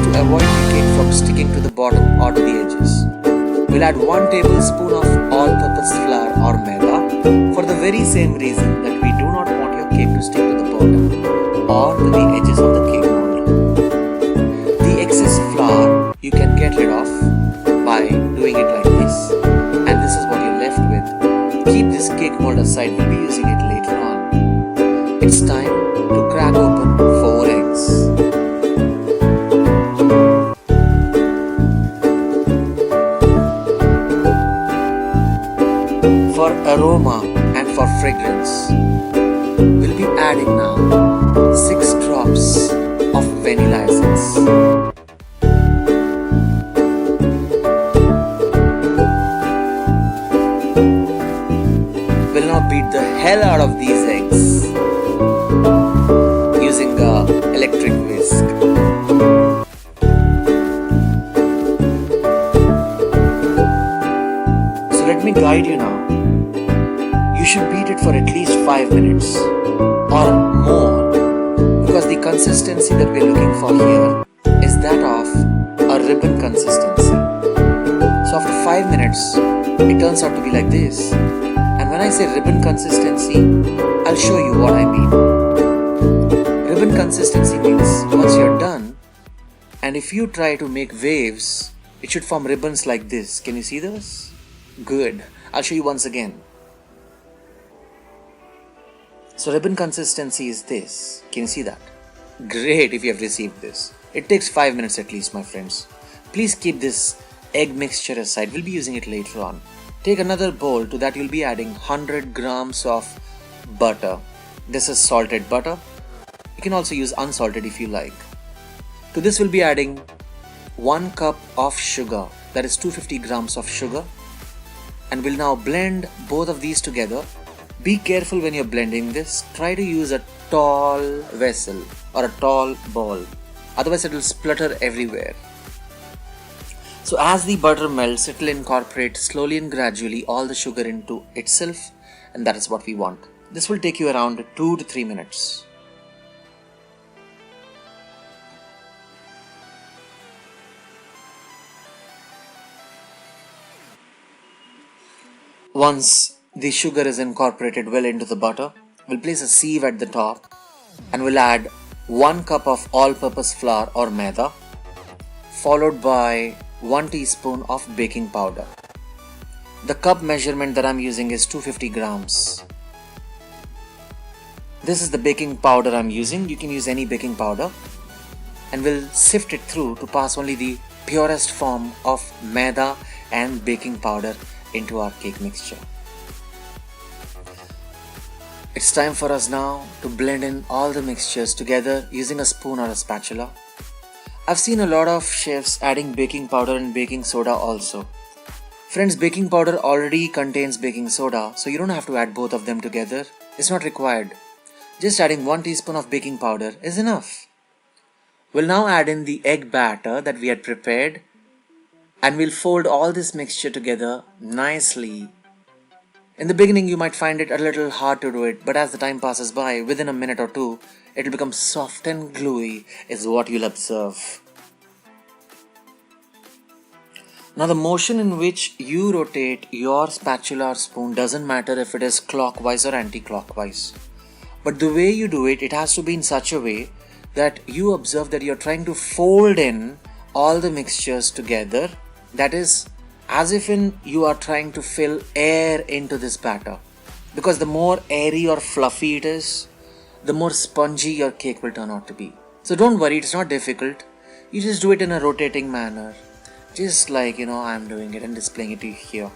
to avoid the cake from sticking to the bottom or to the edges. We'll add 1 tablespoon of all-purpose flour or maida for the very same reason that we do not want your cake to stick to the bottom or to the edges of the cake mold. The excess flour you can get rid of by doing it like this, and this is what you're left with. Keep this cake mold aside, we'll be using it later on. It's time to crack open 4 eggs. For aroma and for fragrance, we'll be adding now 6 drops of vanilla essence. We'll now beat the hell out of these eggs using a electric whisk. So let me guide you now. You should beat it for at least 5 minutes or more, because the consistency that we're looking for here is that of a ribbon consistency. So after 5 minutes, it turns out to be like this. And when I say ribbon consistency, I'll show you what I mean. Ribbon consistency means once you're done, and if you try to make waves, it should form ribbons like this. Can you see this? Good. I'll show you once again. So ribbon consistency is this. Can you see that? Great if you have received this. It takes 5 minutes at least, my friends. Please keep this egg mixture aside. We'll be using it later on. Take another bowl. To that you'll be adding 100 grams of butter. This is salted butter. You can also use unsalted if you like. To this we'll be adding 1 cup of sugar. That is 250 grams of sugar. And we'll now blend both of these together. Be careful when you're blending this. Try to use a tall vessel or a tall bowl. Otherwise it will splutter everywhere. So as the butter melts, it will incorporate slowly and gradually all the sugar into itself, and that is what we want. This will take you around 2 to 3 minutes. Once the sugar is incorporated well into the butter, we'll place a sieve at the top and we'll add 1 cup of all-purpose flour or maida, followed by 1 teaspoon of baking powder. The cup measurement that I'm using is 250 grams. This is the baking powder I'm using. You can use any baking powder. And we'll sift it through to pass only the purest form of maida and baking powder into our cake mixture. It's time for us now to blend in all the mixtures together using a spoon or a spatula. I've seen a lot of chefs adding baking powder and baking soda also. Friends, baking powder already contains baking soda, so you don't have to add both of them together. It's not required. Just adding 1 teaspoon of baking powder is enough. We'll now add in the egg batter that we had prepared, and we'll fold all this mixture together nicely. In the beginning you might find it a little hard to do it, but as the time passes by, within a minute or two, it will become soft and gluey is what you'll observe. Now the motion in which you rotate your spatula or spoon doesn't matter if it is clockwise or anti-clockwise. But the way you do it, it has to be in such a way that you observe that you're trying to fold in all the mixtures together. That is, as if you are trying to fill air into this batter. Because the more airy or fluffy it is, the more spongy your cake will turn out to be. So don't worry, it's not difficult. You just do it in a rotating manner. Just like, I'm doing it and displaying it here.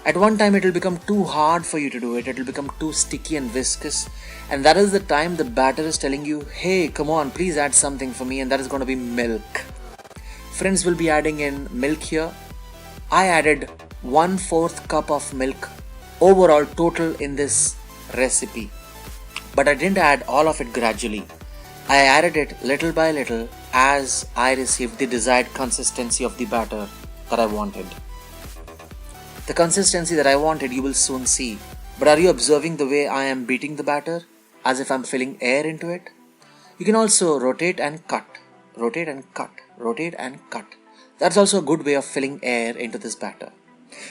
At one time it will become too hard for you to do it. It will become too sticky and viscous. And that is the time the batter is telling you, hey, come on, please add something for me. And that is going to be milk. Friends, will be adding in milk here. I added 1/4 cup of milk overall total in this recipe. But I didn't add all of it gradually. I added it little by little as I received the desired consistency of the batter that I wanted. The consistency that I wanted you will soon see. But are you observing the way I am beating the batter? As if I'm filling air into it? You can also rotate and cut. rotate and cut, rotate and cut. That's also a good way of filling air into this batter.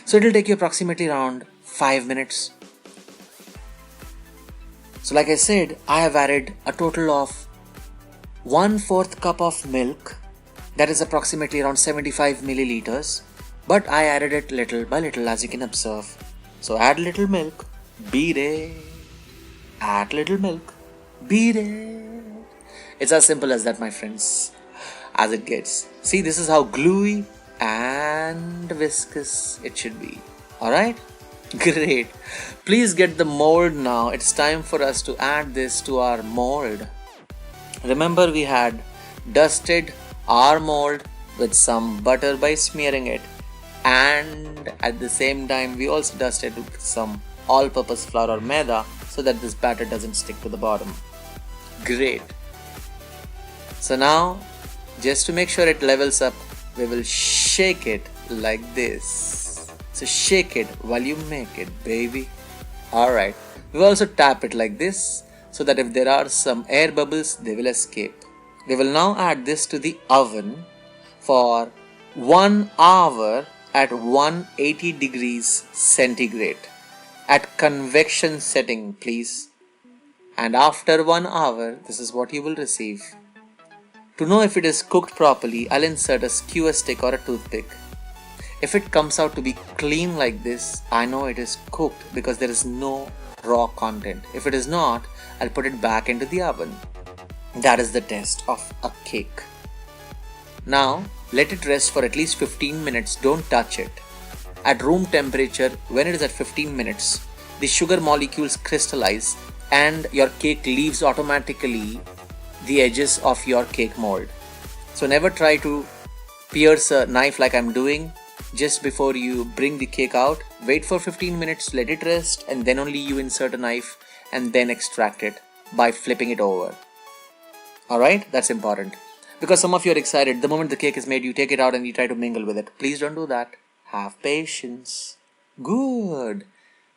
So it will take you approximately around 5 minutes. So like I said, I have added a total of 1/4 cup of milk. That is approximately around 75 milliliters. But I added it little by little, as you can observe. So add little milk, beat it. Add little milk, beat it. It's as simple as that, my friends, as it gets. See, this is how gluey and viscous it should be. Alright? Great. Please get the mold now. It's time for us to add this to our mold. Remember, we had dusted our mold with some butter by smearing it, and at the same time we also dusted with some all-purpose flour or maida so that this batter doesn't stick to the bottom. Great. So now, just to make sure it levels up, we will shake it like this. So shake it while you make it, baby. Alright. We also tap it like this so that if there are some air bubbles, they will escape. We will now add this to the oven for 1 hour at 180 degrees centigrade. At convection setting, please. And after 1 hour, this is what you will receive. To know if it is cooked properly, I'll insert a skewer stick or a toothpick. If it comes out to be clean like this, I know it is cooked because there is no raw content. If it is not, I'll put it back into the oven. That is the test of a cake. Now, let it rest for at least 15 minutes. Don't touch it. At room temperature, when it is at 15 minutes, the sugar molecules crystallize and your cake leaves automatically the edges of your cake mold. So never try to pierce a knife like I'm doing just before you bring the cake out. Wait for 15 minutes, let it rest, and then only you insert a knife and then extract it by flipping it over. Alright, that's important. Because some of you are excited. The moment the cake is made, you take it out and you try to mingle with it. Please don't do that. Have patience. Good.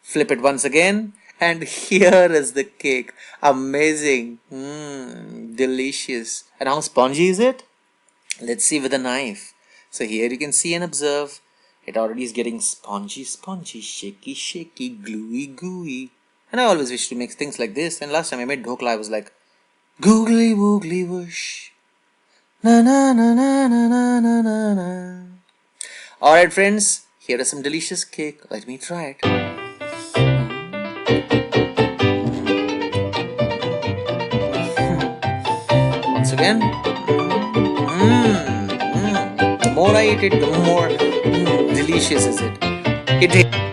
Flip it once again. And here is the cake. Amazing. Delicious. And how spongy is it? Let's see with a knife. So here you can see and observe. It already is getting spongy, shaky, shaky, gluey, gooey. And I always wish to make things like this. And last time I made dhokla, I was like, googly woogly whoosh. Na na na na na na na na na. Alright friends, here is some delicious cake. Let me try it. Once again. The more I eat it, the more delicious is it.